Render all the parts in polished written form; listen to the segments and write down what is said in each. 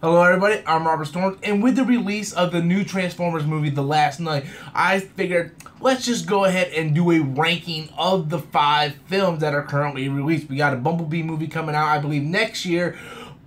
Hello everybody, I'm Robert Storms, and with the release of the new Transformers movie The Last Night, I figured let's just go ahead and do a ranking of the 5 films that are currently released. We got a Bumblebee movie coming out, I believe, next year,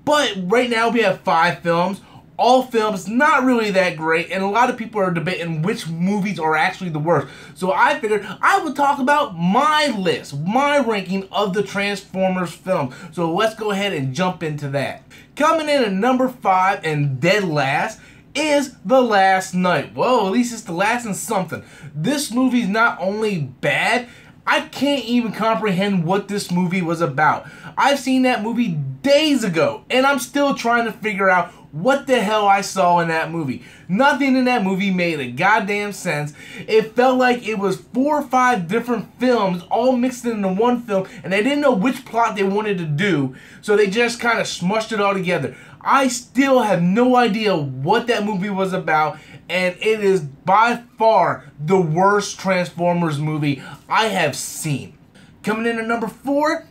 but right now we have 5 films. All films not really that great, and a lot of people are debating which movies are actually the worst. So I figured I would talk about my list, my ranking of the Transformers films. So let's go ahead and jump into that. Coming in at number 5 and dead last is The Last Night. Well, at least it's the last in something. This movie is not only bad, I can't even comprehend what this movie was about. I've seen that movie days ago, and I'm still trying to figure out what the hell I saw in that movie. Nothing in that movie made a goddamn sense. It felt like it was 4 or 5 different films all mixed into one film, and they didn't know which plot they wanted to do, so they just kind of smushed it all together. I still have no idea what that movie was about, and it is by far the worst Transformers movie I have seen. Coming in at number 4,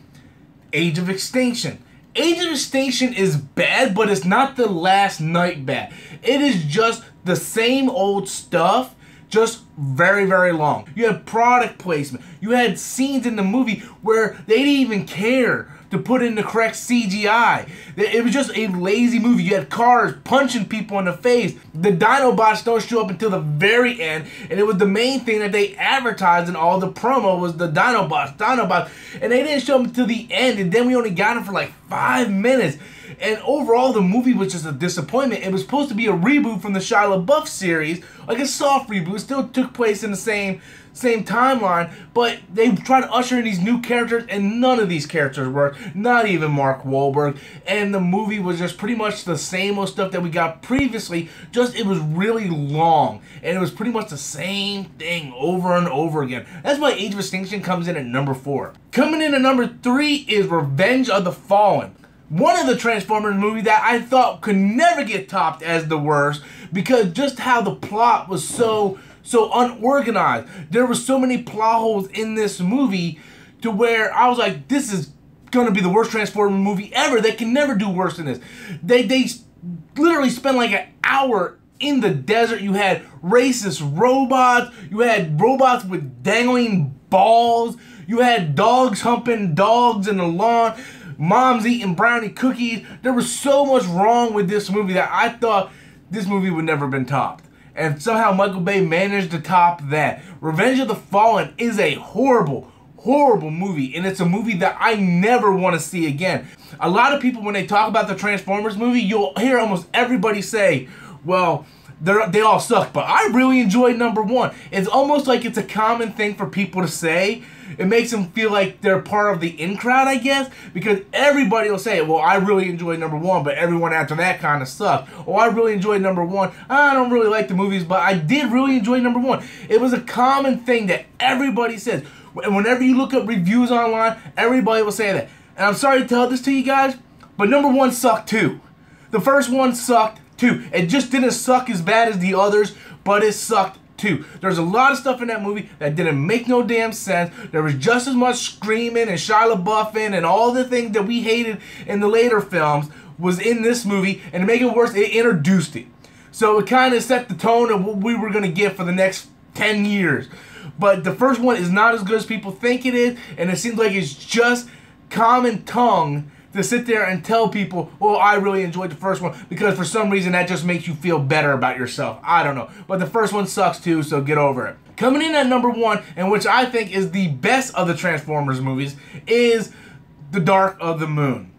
Age of Extinction. Age of Extinction is bad, but it's not The Last Night bad. It is just the same old stuff, just very, very long. You had product placement. You had scenes in the movie where they didn't even care to put in the correct CGI. It was just a lazy movie. You had cars punching people in the face. The Dinobots don't show up until the very end, and it was the main thing that they advertised in all the promo was the Dinobots, and they didn't show up until the end, and then we only got them for like 5 minutes. And overall, the movie was just a disappointment. It was supposed to be a reboot from the Shia LaBeouf series, like a soft reboot. It still took place in the same timeline, but they tried to usher in these new characters, and none of these characters worked, not even Mark Wahlberg. And the movie was just pretty much the same old stuff that we got previously, just it was really long, and it was pretty much the same thing over and over again. That's why Age of Extinction comes in at number 4. Coming in at number 3 is Revenge of the Fallen. One of the Transformers movies that I thought could never get topped as the worst, because just how the plot was so unorganized. There were so many plot holes in this movie to where I was like, this is gonna be the worst Transformers movie ever. They can never do worse than this. They literally spent like an hour in the desert. You had racist robots. You had robots with dangling balls. You had dogs humping dogs in the lawn. Moms eating brownie cookies. There was so much wrong with this movie that I thought this movie would never been topped. And somehow Michael Bay managed to top that. Revenge of the Fallen is a horrible, horrible movie. And it's a movie that I never want to see again. A lot of people, when they talk about the Transformers movie, you'll hear almost everybody say, well, they all suck, but I really enjoyed number 1. It's almost like it's a common thing for people to say. It makes them feel like they're part of the in crowd, I guess, because everybody will say, well, I really enjoyed number 1, but everyone after that kind of sucked. Or I really enjoyed number 1. I don't really like the movies, but I did really enjoy number 1. It was a common thing that everybody says. And whenever you look up reviews online, everybody will say that. And I'm sorry to tell this to you guys, but number 1 sucked too. The first one sucked too. It just didn't suck as bad as the others, but it sucked too. There's a lot of stuff in that movie that didn't make no damn sense. There was just as much screaming and Shia LaBeoufing and all the things that we hated in the later films was in this movie, and to make it worse, it introduced it. So it kind of set the tone of what we were going to get for the next 10 years. But the first one is not as good as people think it is, and it seems like it's just common tongue to sit there and tell people, oh, I really enjoyed the first one, because for some reason that just makes you feel better about yourself. I don't know. But the first one sucks too, so get over it. Coming in at number 1, and which I think is the best of the Transformers movies, is The Dark of the Moon.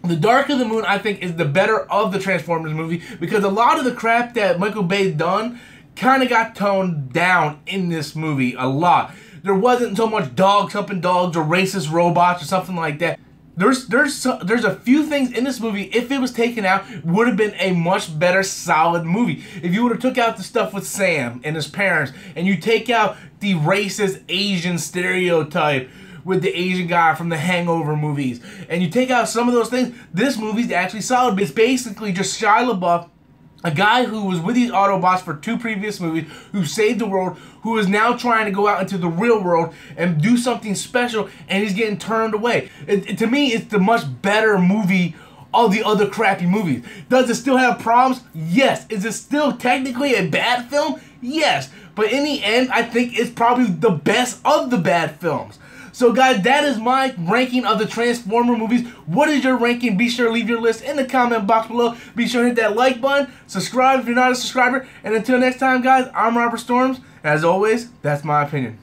The Dark of the Moon, I think, is the better of the Transformers movie, because a lot of the crap that Michael Bay's done kind of got toned down in this movie a lot. There wasn't so much dogs humping dogs or racist robots or something like that. There's a few things in this movie, if it was taken out, would have been a much better, solid movie. If you would have took out the stuff with Sam and his parents, and you take out the racist Asian stereotype with the Asian guy from the Hangover movies, and you take out some of those things, this movie's actually solid. It's basically just Shia LaBeouf, a guy who was with these Autobots for 2 previous movies, who saved the world, who is now trying to go out into the real world and do something special, and he's getting turned away. To me, it's the much better movie all the other crappy movies. Does it still have problems? Yes. Is it still technically a bad film? Yes. But in the end, I think it's probably the best of the bad films. So guys, that is my ranking of the Transformer movies. What is your ranking? Be sure to leave your list in the comment box below. Be sure to hit that like button. Subscribe if you're not a subscriber. And until next time, guys, I'm Robert Storms. As always, that's my opinion.